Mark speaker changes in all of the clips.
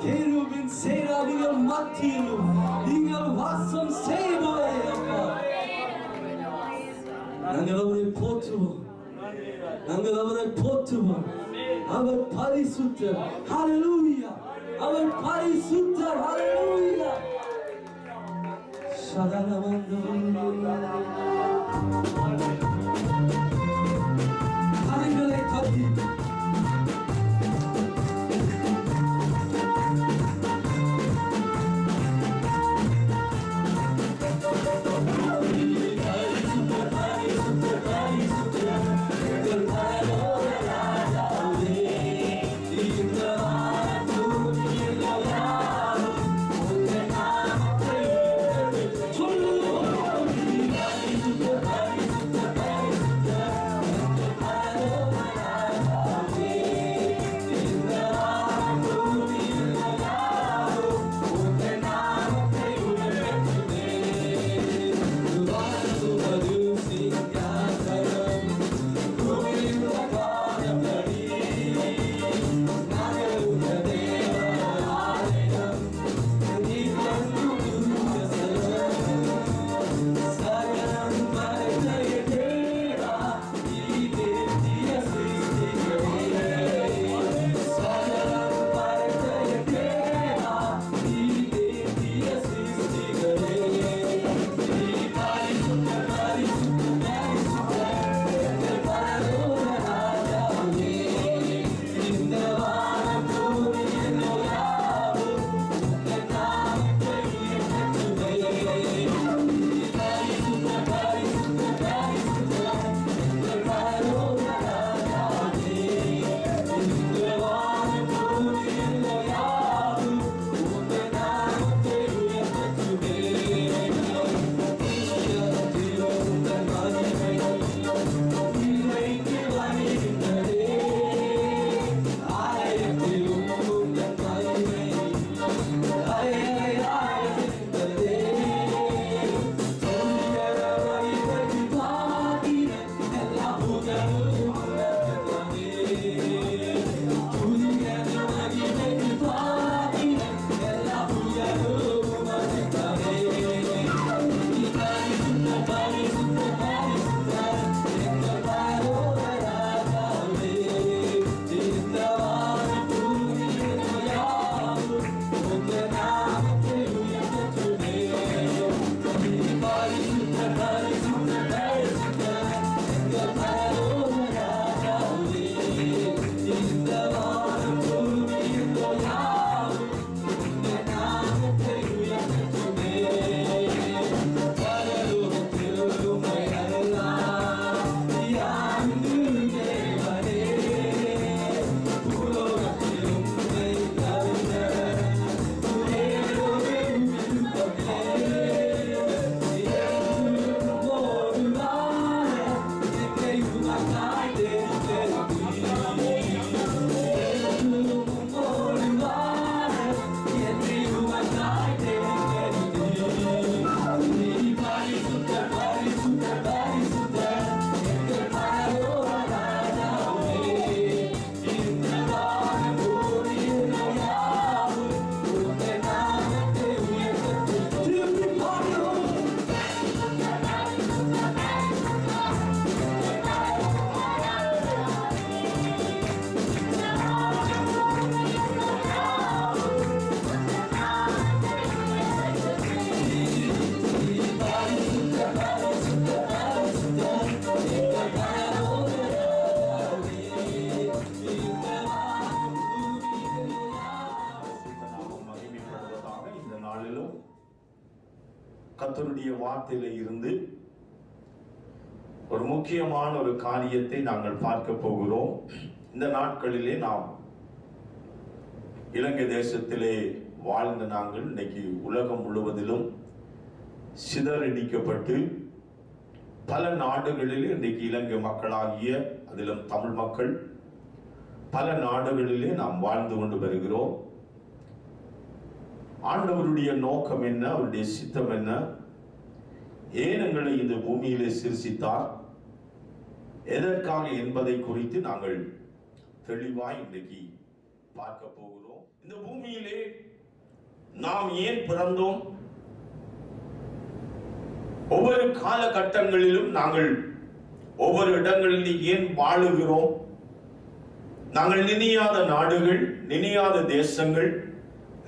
Speaker 1: Kerubin, Serabingal, Mathilu, Ingal Vasam, Seva, Nangalavare Potu, Nangalavare Potu, our Parisuthar, hallelujah, our Parisuthar, hallelujah. Shadalamando, Hallelujah, Tati.
Speaker 2: கர்த்தருடைய வார்த்தையில இருந்து ஒரு முக்கியமான ஒரு காரியத்தை நாங்கள் பார்க்க போகிறோம். இந்த நாட்களிலே நாம் இலங்கை தேசத்திலே வாழ்ந்த நாங்கள் இன்னைக்கு உலகம் முழுவதிலும் சிதறடிக்கப்பட்டு பல நாடுகளிலே இன்றைக்கு இலங்கை மக்களாகிய அதிலும் தமிழ் மக்கள் பல நாடுகளிலே நாம் வாழ்ந்து கொண்டு வருகிறோம். ஆண்டவருடைய நோக்கம் என்ன, அவருடைய சித்தம் என்ன, ஏன் எங்களை இந்த பூமியிலே சிருஷ்டித்தார், எதற்காக என்பதை குறித்து நாங்கள் தெளிவாய் இன்றைக்கு பார்க்க போகிறோம். இந்த பூமியிலே நாம் ஏன் பிறந்தோம், ஒவ்வொரு காலகட்டங்களிலும் நாங்கள் ஒவ்வொரு இடங்களில் ஏன் வாழுகிறோம், நாங்கள் நினையாத நாடுகள், நினையாத தேசங்கள்,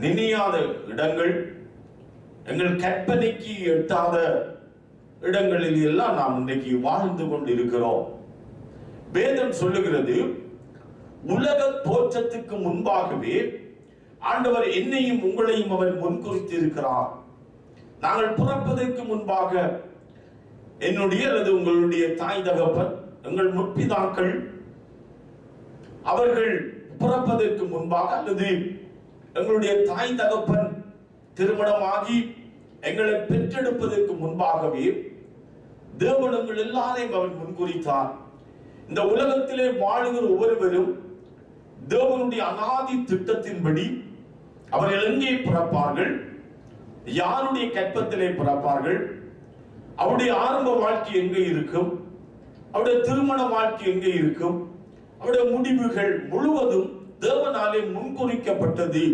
Speaker 2: நினையாத இடங்கள், எங்கள் கற்பனைக்கு எட்டாத இடங்களில் எல்லாம் நாம் இன்றைக்கு வாழ்ந்து கொண்டிருக்கிறோம். வேதம் சொல்லுகிறது, உலக தோற்றத்துக்கு முன்பாகவே ஆண்டவர் என்னையும் உங்களையும் அவர் முன்குறித்து இருக்கிறார். நாங்கள் பிறப்பதற்கு முன்பாக என்னுடைய அல்லது உங்களுடைய தாய் தகப்பன், எங்கள் முற்பிதாக்கள் அவர்கள் பிறப்பதற்கு முன்பாக அல்லது எங்களுடைய தாய் தகப்பன் திருமணமாகி எங்களை பெற்றெடுப்பதற்கு முன்பாகவே தேவன் எங்கள் எல்லாரையும் அவர் முன்குறித்தார். இந்த உலகத்திலே வாழுகிற ஒவ்வொருவரும் தேவனுடைய அநாதி திட்டத்தின்படி அவர்கள் எங்கே பிறப்பார்கள், யாருடைய கற்பத்திலே பிறப்பார்கள், அவருடைய ஆரம்ப வாழ்க்கை எங்கே இருக்கும், அவருடைய திருமண வாழ்க்கை எங்கே இருக்கும், அவருடைய முடிவுகள் முழுவதும் தேவனாலே முன்குறிக்கப்பட்டது.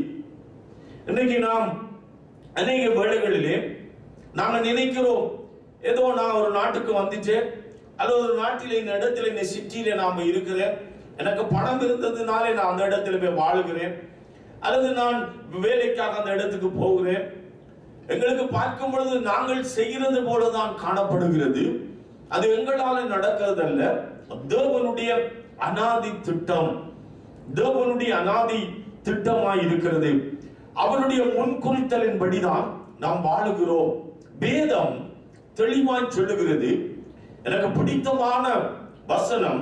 Speaker 2: இன்னைக்கு நாம் அநேக வேளைகளிலே நாங்கள் நினைக்கிறோம், ஏதோ நான் ஒரு நாட்டுக்கு வந்துட்டேன் அல்லது ஒரு நாட்டில் இந்த இடத்துல இந்த சிட்டியில நாம இருக்கிறேன், எனக்கு பணம் இருந்ததுனாலே நான் அந்த இடத்துல போய் வாழுகிறேன், அல்லது நான் வேலைக்காக அந்த இடத்துக்கு போகிறேன். எங்களுக்கு பார்க்கும் பொழுது நாங்கள் செய்கிறது போலதான் காணப்படுகிறது. அது எங்களால நடக்கிறது அல்ல. தேவனுடைய அநாதி திட்டம், தேவனுடைய அநாதி திட்டமாய் இருக்கிறது. அவருடைய முன்குறித்தலின்படிதான் நாம் வாழுகிறோம். வேதம் தெளிவாய் சொல்லுகிறது. எனக்கு பிடித்தமான வசனம்,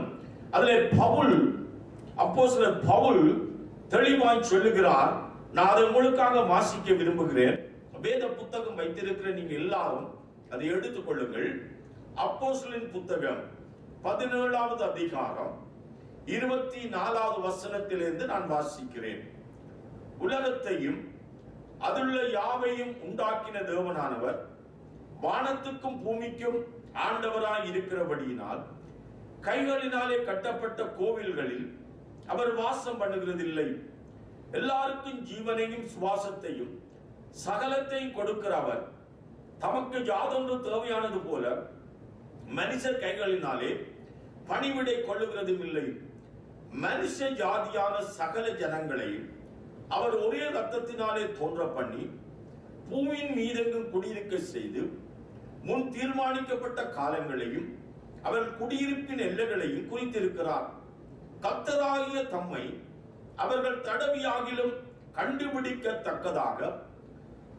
Speaker 2: அதிலே பவுல், அப்போஸ்தலர் பவுல் தெளிவாய் சொல்லுகிறார். நான் அதை உங்களுக்காக வாசிக்க விரும்புகிறேன். வேத புத்தகம் வைத்திருக்கிற நீங்க எல்லாரும் அதை எடுத்துக் கொள்ளுங்கள். அப்போஸ்தலரின் புத்தகம் 17வது அதிகாரம் 24வது வசனத்திலிருந்து நான் வாசிக்கிறேன். உலகத்தையும் அதுள்ள யாவையும் உண்டாக்கின தேவனானவர் வானத்துக்கும் பூமிக்கும் ஆண்டவராய் இருக்கிறபடியினால் கைகளினாலே கட்டப்பட்ட கோவில்களில் அவர் வாசம் பண்ணுகிறதில்லை. எல்லாருக்கும் ஜீவனையும் சுவாசத்தையும் சகலத்தையும் கொடுக்கிற அவர் தமக்கு யாதொன்று தேவையானது போல மனுஷர் கைகளினாலே பணிவிடை கொள்ளுகிறதும் இல்லை. மனுஷ ஜாதியான சகல ஜனங்களையும் அவர் ஒரே ரத்தத்தினாலே தோன்ற பண்ணி பூமியின் மீதெங்கும் குடியிருக்க செய்து முன் தீர்மானிக்கப்பட்ட காலங்களையும் அவர் குடியிருப்பின் எல்லைகளையும் குறித்திருக்கிறார். கர்த்தராகிய தம்மை அவர்கள் தடவியாகிலும் கண்டுபிடிக்கத்தக்கதாக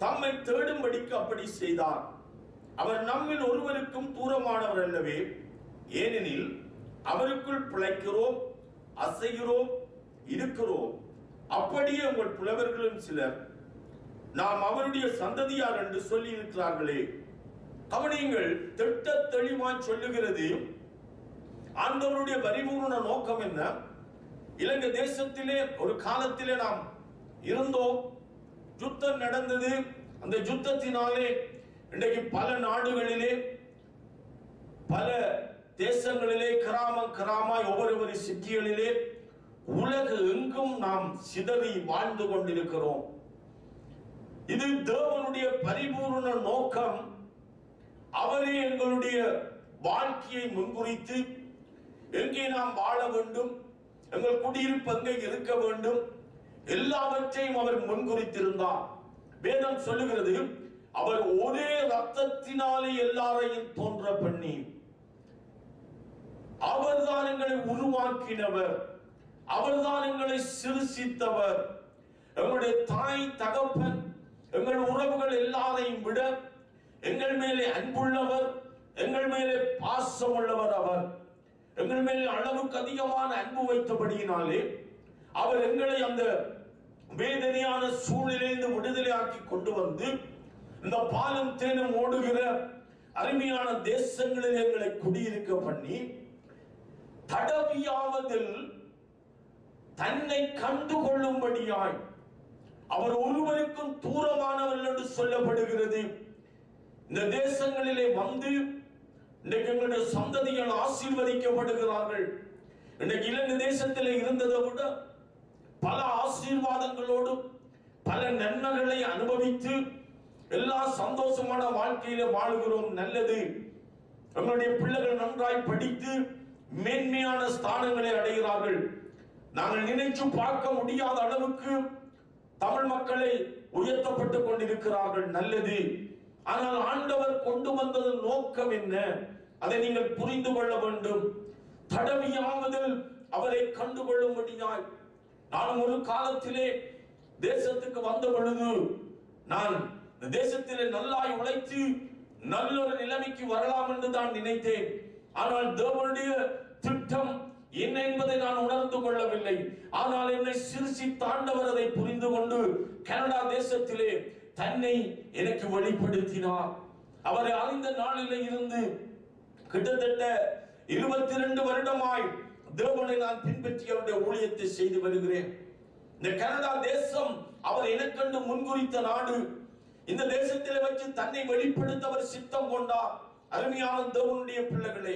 Speaker 2: தம்மை தேடும்படிக்கு அப்படி செய்தார். அவர் நம்மில் ஒருவருக்கும் தூரமானவர் அல்லவே. ஏனெனில் அவருக்குள் பிழைக்கிறோம், அசைகிறோம், இருக்கிறோம். அப்படியே உங்கள் புலவர்களும் சிலர் நாம் அவருடைய சந்ததியார் என்று சொல்லி இருக்கிறார்களே. கவனியுங்கள், திட்ட தெளிவாய் சொல்லுகிறது. ஆண்டவருடைய பரிபூர்ண நோக்கம் என்ன? இலங்கை தேசத்திலே ஒரு காலத்திலே நாம் இருந்தோம், யுத்தம் நடந்தது. அந்த யுத்தத்தினாலே இன்றைக்கு பல நாடுகளிலே, பல தேசங்களிலே, கிராமாய் ஒவ்வொரு சிட்டிகளிலே உலக எங்கும் நாம் சிதறி வாழ்ந்து கொண்டிருக்கிறோம். இது தேவனுடைய பரிபூர்ண நோக்கம். அவரே எங்களுடைய வாழ்க்கையை முன்குறித்து எங்கே நாம் வாழ வேண்டும், எங்கள் குடியிருப்பு எங்கே இருக்க வேண்டும், எல்லாவற்றையும் அவர் முன்குறித்திருந்தார். வேதம் சொல்லுகிறது, அவர் ஒரே ரத்தத்தினாலே எல்லாரையும் தோன்ற பண்ணி அவர்தான் எங்களை உருவாக்கினவர், அவர்தான் எங்களை சிருஷித்தவர். எங்களுடைய தாய் தகப்பன், எங்கள் உறவுகள் எல்லாரையும் விட எங்கள் மேலே அன்புள்ளவர், எங்கள் மேலே பாசம் உள்ளவர். அவர் எங்கள் மேலே அளவுக்கு அதிகமான அன்பு வைத்தபடியினாலே அவர் எங்களை அந்த வேதனையான சூழ்நிலையிலிருந்து விடுதலையாக்கி கொண்டு வந்து இந்த பாலும் தேனும் ஓடுகிற அருமையான தேசங்களில் எங்களை குடியிருக்க பண்ணி தடவியாவதில் தன்னை கண்டு கொள்ளும்படியாய் அவர் ஒருவருக்கும் தூரமானவர் என்று சொல்லப்படுகிறது. இந்த தேசங்களிலே வந்து இன்றைக்கு எங்களுடைய சந்ததிகள் ஆசீர்வதிக்கப்படுகிறார்கள். இன்றைக்கு இலங்கை தேசத்திலே இருந்ததை விட பல ஆசீர்வாதங்களோடு பல நன்மைகளை அனுபவித்து எல்லா சந்தோஷமான வாழ்க்கையில வாழுகிறோம். நல்லது. எங்களுடைய பிள்ளைகள் நன்றாய் படித்து மேன்மையான ஸ்தானங்களை அடைகிறார்கள். நாங்கள் நினைச்சு பார்க்க முடியாத அளவுக்கு தமிழ் மக்களை உயர்த்தப்பட்டுக் கொண்டிருக்கிறார்கள். நல்லது. ஆனால் ஆண்டவர் கொண்டு வந்தது நோக்கம் என்ன? அதை நீங்கள் புரிந்து கொள்ள வேண்டும். தடவியாவதில் அவரை கண்டுகொள்ளும்படியாய் நான் ஒரு காலத்திலே தேசத்துக்கு வந்த பொழுது நான் தேசத்திலே நல்லாய் உழைத்து நல்லொரு நிலைமைக்கு வரலாம் என்று தான் நினைத்தேன். ஆனால் தேவனுடைய திட்டம் என்ன என்பதை நான் உணர்ந்து கொள்ளவில்லை. ஆனால் என்னை சிறுசி தாண்டவர் அதை புரிந்து கொண்டு கனடா தேசத்திலே தன்னை எனக்கு வெளிப்படுத்தினார். அவரை அறிந்த நாளிலே இருந்து கிட்டத்தட்ட 22 வருடமாய் தேவனை நான் பின்பற்றி அவருடைய ஊழியத்தை செய்து வருகிறேன். இந்த கனடா தேசம் அவர் எனக்கென்று முன்குறித்த நாடு. இந்த தேசத்திலே வச்சு தன்னை வெளிப்படுத்த அவர் சித்தம் கொண்டார். அருமையான தேவனுடைய பிள்ளைகளே,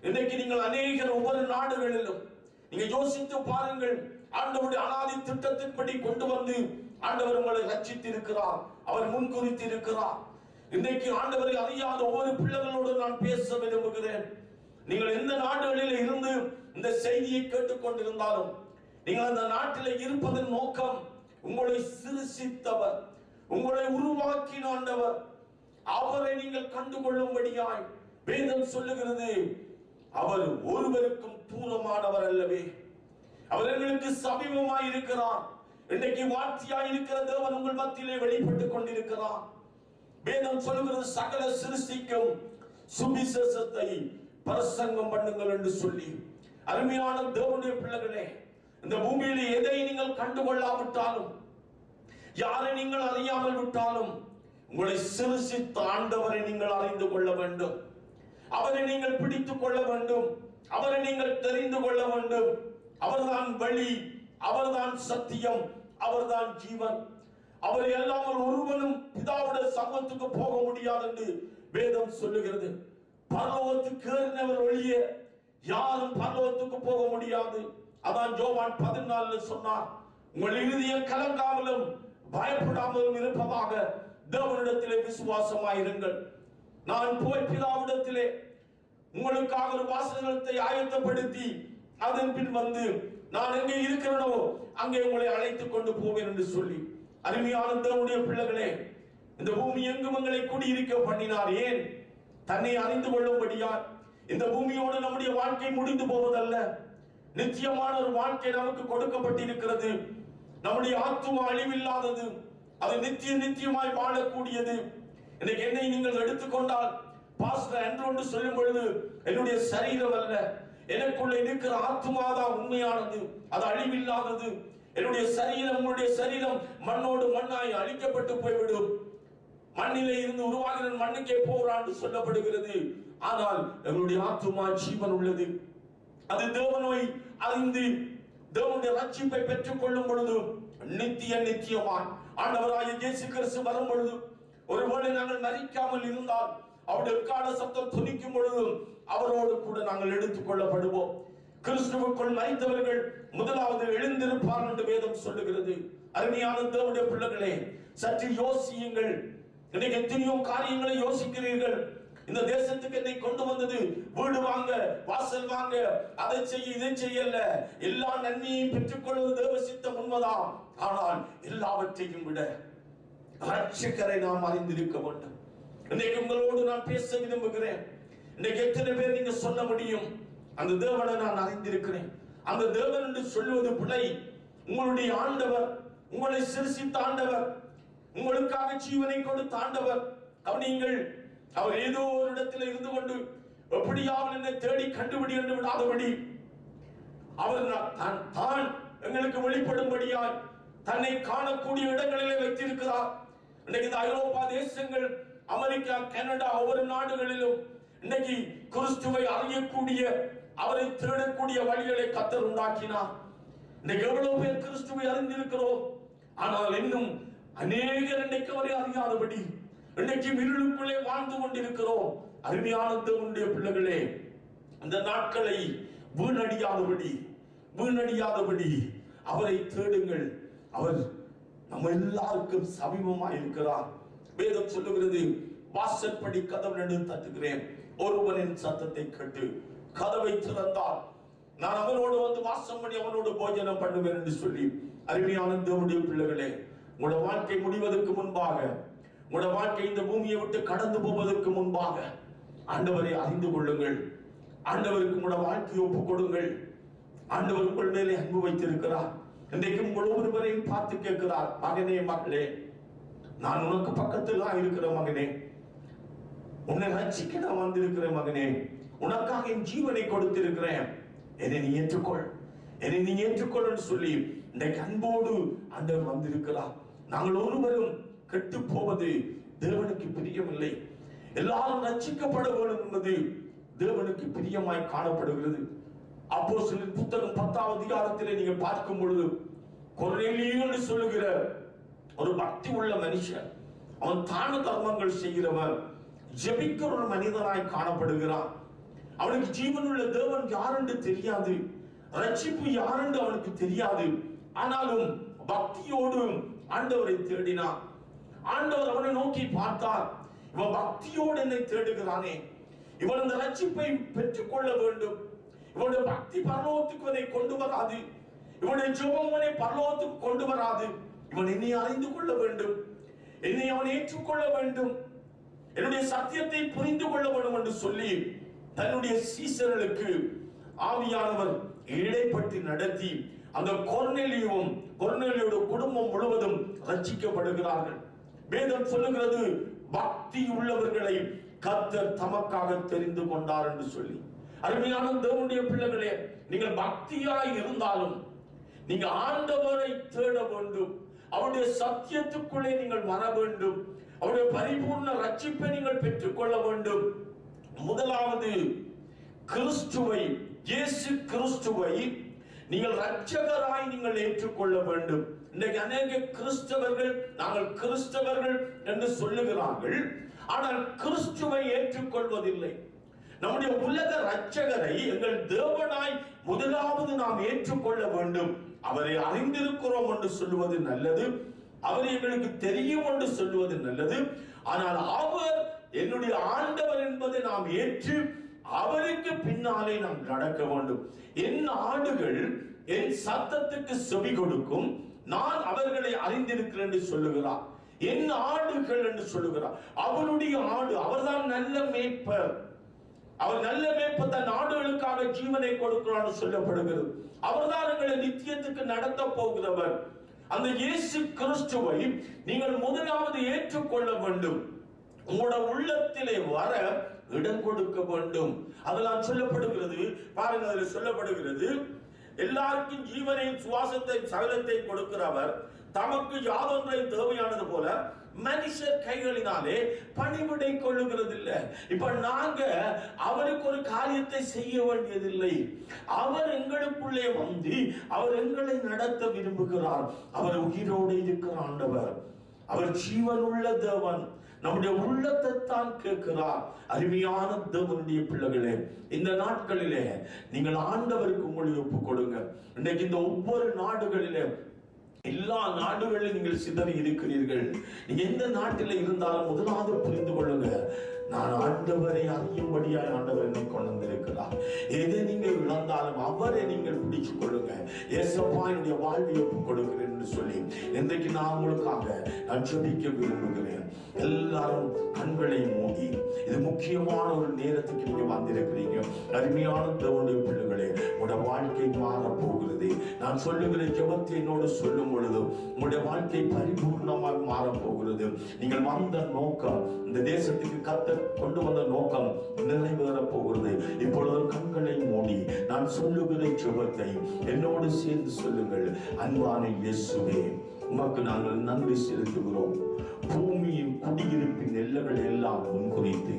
Speaker 2: இன்றைக்கு நீங்கள் அநேகர் ஒவ்வொரு நாடுகளிலும் நீங்க யோசித்து பாருங்கள். ஆண்டவருடைய அனாதி திட்டத்தின்படி கொண்டு வந்து ஆண்டவர் உங்களை ரட்சித்து இருக்கிறார். அவர் முன்குறித்து இருக்கிறார். இன்றைக்கு ஆண்டவரை அறியாத ஒவ்வொரு பிள்ளைகளோடு நான் பேச விரும்புகிறேன். நீங்கள் எந்த நாடுகளில் இருந்து இந்த செய்தியை கேட்டுக் கொண்டிருந்தாலும் நீங்கள் அந்த நாட்டில் இருப்பதன் நோக்கம் உங்களை சிருஷித்தவர், உங்களை உருவாக்கின ஆண்டவர், அவரை நீங்கள் கண்டுகொள்ளும்படியாய் வேதம் சொல்லுகிறது. அவர் ஒருவருக்கும் தூரமானவர் அல்லவே. அவர் எங்களுக்கு சமீபமாய் இருக்கிறார். இன்றைக்கு வார்த்தையாய் இருக்கிற தேவன் உங்கள் மத்தியிலே வெளிப்பட்டுக் கொண்டிருக்கிறார். வேதம் சொல்லுகிறது, சகல சிருஷ்டிக்கும் சுவிசேஷத்தை பிரசங்கம் பண்ணுங்கள் என்று சொல்லி. அருமையான தேவனுடைய பிள்ளைகளே, இந்த பூமியிலே எதை நீங்கள் கண்டுகொள்ளாவிட்டாலும், யாரை நீங்கள் அறியாமல் விட்டாலும், உங்களை சிருஷித்த ஆண்டவரை நீங்கள் அறிந்து கொள்ள வேண்டும். அவரை நீங்கள் பிடித்துக் கொள்ள வேண்டும். அவரை நீங்கள் தெரிந்து கொள்ள வேண்டும். அவர்தான் வழி, அவர்தான் சத்தியம், அவர்தான் ஜீவன். அவர் எல்லாமல் ஒருவனும் பிதாவுடைய சமூகத்துக்கு போக முடியாது என்று வேதம் சொல்லுகிறது. பரலோகத்துக்கு ஏறினவர் ஒழிய யாரும் பரலோகத்துக்கு போக முடியாது. அதான் யோவான் 14 சொன்னார், உங்கள் இருதயம் கலங்காமலும் பயப்படாமலும் இருப்பதாக தேவனிடத்திலே விசுவாசமாயிருங்கள். நான் போய் பிதாவிடத்திலே உங்களுக்காக ஒரு வாசகத்தை ஆயத்தப்படுத்தி அதன் பின் வந்து நான் எங்கே இருக்கிறேனோ அங்கே உங்களை அழைத்துக் கொண்டு போவேன் என்று சொல்லி. அருமையான தேவனுடைய பிள்ளைகளே, இந்த பூமி எங்கும் எங்களை குடியிருக்க பண்ணினார். ஏன்? தன்னை அறிந்து கொள்ளும்படியார். இந்த பூமியோடு நம்முடைய வாழ்க்கை முடிந்து போவதல்ல, நிச்சயமான ஒரு வாழ்க்கை நமக்கு கொடுக்கப்பட்டிருக்கிறது. நம்முடைய ஆத்துமா அழிவில்லாதது, அது நித்தியமாய் வாழக்கூடியது. இன்னைக்கு என்னை நீங்கள் எடுத்துக்கொண்டால் பாஸ்டர் என்று ஒன்று சொல்லும் பொழுது என்னுடைய சரீரம் அல்ல, எனக்குள்ள இருக்கிற ஆத்துமாதான் உண்மையானது, அது அழிவில்லாதது. என்னுடைய சரீரம், உங்களுடைய சரீரம் மண்ணோடு மண்ணாய் அழிக்கப்பட்டு போய்விடும். மண்ணிலே இருந்து உருவாகிற மண்ணுக்கே போறான்னு சொல்லப்படுகிறது. ஆனால் எங்களுடைய ஆத்துமா ஜீவன் உள்ளது. அது தேவனை அறிந்து தேவனுடைய ரட்சிப்பை பெற்றுக் கொள்ளும் பொழுது நித்தியமாய் ஆண்டவராகிய இயேசு கிறிஸ்து வரும் பொழுது, ஒருவேளை நாங்கள் மரிக்காமல் இருந்தால் அவருடைய கால சத்தம் துணிக்கும் பொழுது அவரோடு கூட நாங்கள் எடுத்துக் கொள்ளப்படுவோம். கிறிஸ்துவுக்குள் மரித்தவர்கள் முதலாவது எழுந்திருப்பார் என்று வேதம் சொல்லுகிறது. அருமையான தேவனுடைய பிள்ளைகளே, சற்று யோசியுங்கள். இன்னைக்கு எத்தனையோ காரியங்களை யோசிக்கிறீர்கள். இந்த தேசத்துக்கு என்னை கொண்டு வந்தது வீடு வாங்க, வாசல் வாங்க, அதை செய்ய, இதை செய்யல. எல்லா நன்மையையும் பெற்றுக் கொள்வது தேவ சித்தம் உண்மைதான். ஆனால் எல்லாவற்றையும் விட ரட்சகரை நாம் அறிந்திருக்க வேண்டும். இன்னைக்கு உங்களோடு நான் பேச விரும்புகிறேன். இன்னைக்கு எத்தனை பேர் நீங்க சொல்ல முடியும், அந்த தேவனை நான் அறிந்திருக்கிறேன்? அந்த தேவன் என்று சொல்லுவது பிழை. உங்களுடைய ஆண்டவர், உங்களை சிருஷித்த ஆண்டவர், உங்களுக்காக ஜீவனை கொடுத்த ஆண்டவர். கவனியுங்கள், அவர் ஏதோ ஒரு இடத்துல இருந்து கொண்டு எப்படியாவது என்னை தேடி கண்டுபிடி என்று விடாதபடி அவர் தான் எங்களுக்கு வெளிப்படும்படியாய் தன்னை காணக்கூடிய இடங்களிலே வைத்திருக்கிறார். இன்னைக்கு இந்த ஐரோப்பா தேசங்கள், அமெரிக்கா, கனடா, ஒவ்வொரு நாடுகளிலும் இன்னைக்கு கிறிஸ்துவை அறியக்கூடிய, அவரை தேடக்கூடிய வழிகளை கர்த்தர் உண்டாக்கினார். இன்னைக்கு எவ்வளவு பேர் கிறிஸ்துவை அறிந்திருக்கிறோம், ஆனால் இன்னும் அநேகர் இன்னைக்கு அவரை அறியாதபடி இன்னைக்கு இருளுக்குள்ளே வாழ்ந்து கொண்டிருக்கிறோம். அருமையான தேவனுடைய பிள்ளைகளே, அந்த நாட்களை வீணடியாதபடி அவரை தேடுங்கள். அவர் நம்ம எல்லாருக்கும் சமீபமாய் இருக்கிறார். வேதம் சொல்லுகிறது, வாசற்படி கதவு தட்டுகிறேன், ஒருவனின் சத்தத்தை கேட்டு கதவை திறந்தால் நான் அவனோடு வந்து வாசம் பண்ணி அவனோடு போஜனம் பண்ணுவேன் என்று சொல்லி. அருமையான தேவனுடைய பிள்ளைகளே, உங்களோட வாழ்க்கை முடிவதற்கு முன்பாக, உங்களோட வாழ்க்கை இந்த பூமியை விட்டு கடந்து போவதற்கு முன்பாக ஆண்டவரை அறிந்து கொள்ளுங்கள். ஆண்டவருக்கு உங்களோட வாழ்க்கையை ஒப்புக் கொடுங்கள். ஆண்டவர் உங்கள் மேலே அன்பு வைத்திருக்கிறார். இன்றைக்கும் உங்கள் ஒவ்வொருவரையும் பார்த்து கேட்கிறார், மகனே, மகளே, நான் உனக்கு பக்கத்தில் தான் இருக்கிற மகனே, உன்னை ரட்சிக்க நான் வந்திருக்கிற மகனே, உனக்காக என் ஜீவனை கொடுத்திருக்கிறேன், என்னை நீ ஏற்றுக்கொள், என்னை நீ ஏற்றுக்கொள் என்று சொல்லி இன்றைக்கு அன்போடு ஆண்டவர் வந்திருக்கிறார். நாங்கள் ஒருவரும் கெட்டு போவது தேவனுக்கு பிரியமில்லை. எல்லாரும் ரட்சிக்கப்பட வேண்டும் என்பது தேவனுக்கு பிரியமாய் காணப்படுகிறது. அப்போஸ்தலர் புத்தகம் 10வது அதிகாரத்திலே நீங்கள் பார்க்கும் பொழுது, கொர்நேலியு என்று சொல்லுகிற ஒரு பக்தி உள்ள மனுஷன், அவன் தான தர்மங்கள் செய்கிறவன், ஜெபிக்கிற ஒரு மனிதனாய் காணப்படுகிறான். அவனுக்கு ஜீவனுள்ள தேவன் யார் என்று தெரியாது, ரட்சிப்பு யார் என்று அவனுக்கு தெரியாது. ஆனாலும் பக்தியோடு ஆண்டவரை தேடினான். ஆண்டவர் அவனை நோக்கி பார்த்தார், இவன் பக்தியோடு என்னை தேடுகிறானே, இவன் இந்த ரட்சிப்பை பெற்றுக் கொள்ள வேண்டும். இவனுடைய பக்தி பரலோகத்துக்கு கொண்டு வராது, இவனுடைய ஜெபம் அவனை பரலோகத்துக்கு கொண்டு வராது. இவன் என்னை அறிந்து கொள்ள வேண்டும், என்னை அவன் ஏற்றுக்கொள்ள வேண்டும், என்னுடைய சத்தியத்தை புரிந்து கொள்ள வேண்டும் என்று சொல்லி தன்னுடைய சீசர்களுக்கு ஆவியானவர் இடைப்பட்டு நடத்தி அந்த கொர்நேலியுவோட குடும்பம் முழுவதும் ரட்சிக்கப்படுகிறார்கள். வேதம் சொல்லுகிறது, பக்தி உள்ளவர்களை கர்த்தர் தமக்காக தெரிந்து கொண்டார் என்று சொல்லி. அருமையான தேவனுடைய பிள்ளைகளே, நீங்கள் பக்தியாய் இருந்தாலும் நீங்க ஆண்டவரை தேட வேண்டும், அவருடைய சத்தியத்துக்குள்ளே நீங்கள் வர வேண்டும், அவருடைய பரிபூர்ண ரட்சிப்பை நீங்கள் பெற்றுக் கொள்ள வேண்டும். முதலாவது கிறிஸ்துவை, இயேசு கிறிஸ்துவை நீங்கள் இரட்சகராய் நீங்கள் ஏற்றுக்கொள்ள வேண்டும். இன்றைக்கு அநேக கிறிஸ்தவர்கள் நாங்கள் கிறிஸ்தவர்கள் என்று சொல்லுகிறார்கள், ஆனால் கிறிஸ்துவை ஏற்றுக்கொள்வதில்லை. நம்முடைய உலக இரட்சகரை எங்கள் தேவனாய் முதலாவது நாம் ஏற்றுக்கொள்ள வேண்டும். அவரை அறிந்திருக்கிறோம் என்று சொல்லுவது நல்லது, அவர் எங்களுக்கு தெரியும் என்று சொல்லுவது நல்லது. ஆனால் அவர் என்னுடைய ஆண்டவர் என்பதை நாம் ஏற்று அவருக்கு பின்னாலே நாம் நடக்க வேண்டும். என் ஆடுகள் என் சத்தத்துக்கு செவி கொடுக்கும், நான் அவர்களை அறிந்திருக்கிறேன் என்று சொல்லுகிறார். என் ஆடுகள் என்று சொல்லுகிறார். அவருடைய ஆடு, அவர்தான் நல்ல மேய்ப்பர். அவர் நல்ல மேய்ப்பர், தன் ஆடுகளுக்காக ஜீவனை கொடுக்கிறார் சொல்லப்படுகிறது. அவர்தான் எங்களை நித்தியத்துக்கு நடத்த போகிறவர். அந்த இயேசு கிறிஸ்துவை நீங்கள் முதலாவது ஏற்றுக்கொள்ள வேண்டும். உங்களோட உள்ளத்திலே வர இடம் கொடுக்க வேண்டும். அதெல்லாம் சொல்லப்படுகிறது. பாருங்க, அதில் சொல்லப்படுகிறது, எல்லாருக்கும் ஜீவனையும் சுவாசத்தையும் சகலத்தையும் கொடுக்கிறவர் தமக்கு யாதொன்றையும் தேவையானது போல மனுஷர் கைகளினாலே பணிவிடை கொள்ளுகிறது இல்லை. இப்ப நாங்க அவருக்கு ஒரு காரியத்தை செய்ய வேண்டியதில்லை. அவர் எங்களுக்குள்ளே வந்து அவர் எங்களை நடத்த விரும்புகிறார். அவர் உயிரோடு இருக்கிற ஆண்டவர், அவர் ஜீவனுள்ள தேவன், நம்முடைய உள்ளத்தை தான் கேட்கிறார். அருமையான தேவனுடைய பிள்ளைகளே, இந்த நாட்களிலே நீங்கள் ஆண்டவருக்கு உங்களை ஒப்புக் கொடுங்க. இன்னைக்கு இந்த ஒவ்வொரு நாடுகளிலே, எல்லா நாடுகளிலும் நீங்கள் சிதறி இருக்கிறீர்கள். நீங்க எந்த நாட்டில் இருந்தாலும் முதலாவது புரிந்து கொள்ளுங்க, நான் ஆண்டவரை அறியும்படியாய் ஆண்டவர் என்னை கொண்டு வந்திருக்கிறார். எதை நீங்கள் இழந்தாலும் அவரை நீங்கள் பிடிச்சு கொள்ளுங்க. ஏசப்பா என்னுடைய வாழ்வை ஒப்புக் கொடுக்கிறேன் என்று சொல்லி இன்றைக்கு நான் உங்களுக்காக நான் ஜெபிக்க விரும்புகிறேன். எல்லாரும் கண்களை மூடி, இது முக்கியமான ஒரு நேரத்துக்கு நீங்க வந்திருக்கிறீங்க. அருமையான தேவனுடைய பிள்ளைகளே, உங்களுடைய வாழ்க்கை மாற போகிறது. நான் சொல்லுகிற ஜெபத்தை என்னோடு சொல்லும் பொழுது உங்களுடைய வாழ்க்கை பரிபூர்ணமாக மாற போகிறது. நீங்கள் வந்த நோக்கம் இந்த தேசத்துக்கு கர்த்தர் கொண்டு வந்த நோக்கம் நிறைவேற போகிறது. இப்பொழுது கண்களை மூடி நான் சொல்லுகிற ஜெபத்தை என்னோடு சேர்ந்து சொல்லுங்கள். அன்பான இயேசுவே, உமக்கு நாங்கள் நன்றி செலுத்துகிறோம். பூமியின் குடியிருப்பின் எல்லைகள் எல்லாம் முன்குறித்து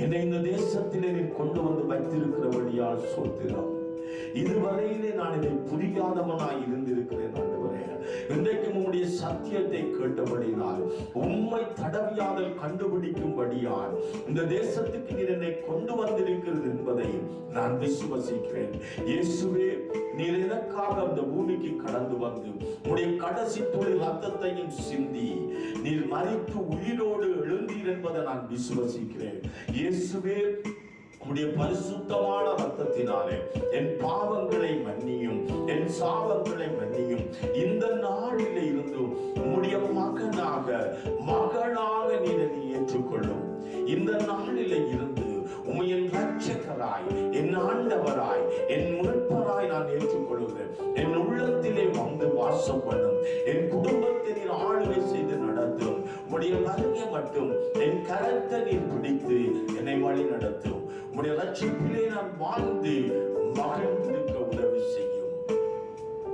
Speaker 2: என்னை இந்த தேசத்திலே நீ கொண்டு வந்து வைத்திருக்கிறபடியால் சோத்திரம். இதுவரையிலே நான் இதை புரியாதவனாய் இருந்திருக்கிறேன் ஆண்டவரே. இன்றைக்கு உம்முடைய சத்தியத்தை கேட்டபடினால் உம்மை தடவியாதல் கண்டுபிடிக்கும்படியால் இந்த தேசத்துக்கு நீர் என்னை கொண்டு வந்திருக்கிறது என்பதை நான் விசுவசிக்கிறேன். இயேசுவே, நீர் எனக்காக அந்த பூமிக்கு கடந்து வந்து உம்முடைய கடைசி துளி ரத்தத்தையும் சிந்தி நீர் மரித்து உயிரோடு எழுந்தீர் என்பதை நான் விசுவசிக்கிறேன். இயேசுவே, உம்முடைய பரிசுத்தமான ரத்தத்தினாலே என் பாவங்களை மன்னியும், என் சாபங்களை மன்னியும். இந்த நாளில் இருந்து உம்முடைய மகளாக நீரை ஏற்றுக்கொள்ளும். இந்த நாளில் இருந்து உம்மை என் இரட்சகராய், என் ஆண்டவராய், என் மீட்பராய் நான் ஏற்றுக்கொள்கிறேன். என் உள்ளத்திலே வந்து வாசம் பண்ணும். என் குடும்பத்தை நீர் ஆளுகை செய்து நடத்தும். உம்முடைய வருகை மட்டும் என் கரத்தை நீர் பிடித்து என்னை வழி நடத்தும். உம்முடைய ரட்சிப்பிலே நான் வாழ்ந்து மகிழ்ந்திருக்க உதவி செய்யும்.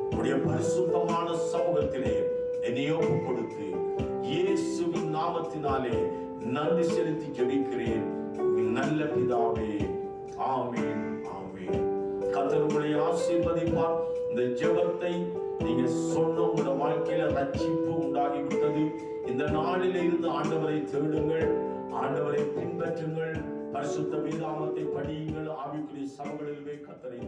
Speaker 2: உம்முடைய பரிசுத்தமான சமூகத்திலே என்னை ஒப்புக் கொடுத்து இயேசுவின் நாமத்தினாலே நன்றி செலுத்தி ஜெபிக்கிறேன் நல்ல பிதாவே. ஆமென், ஆமென். கர்த்தர் உங்களை ஆசீர்வதிப்பார். இந்த ஜெபத்தை நீங்க சொன்ன உங்களோட வாழ்க்கையில ரட்சிப்பு உண்டாகிவிட்டது. இந்த நாளிலே இருந்து ஆண்டவரை தேடுங்கள், ஆண்டவரை பின்பற்றுங்கள், பரிசுத்த வேதாகமத்தை படியுங்கள், ஆவிக்குரிய சபைகளிலே கர்த்தரை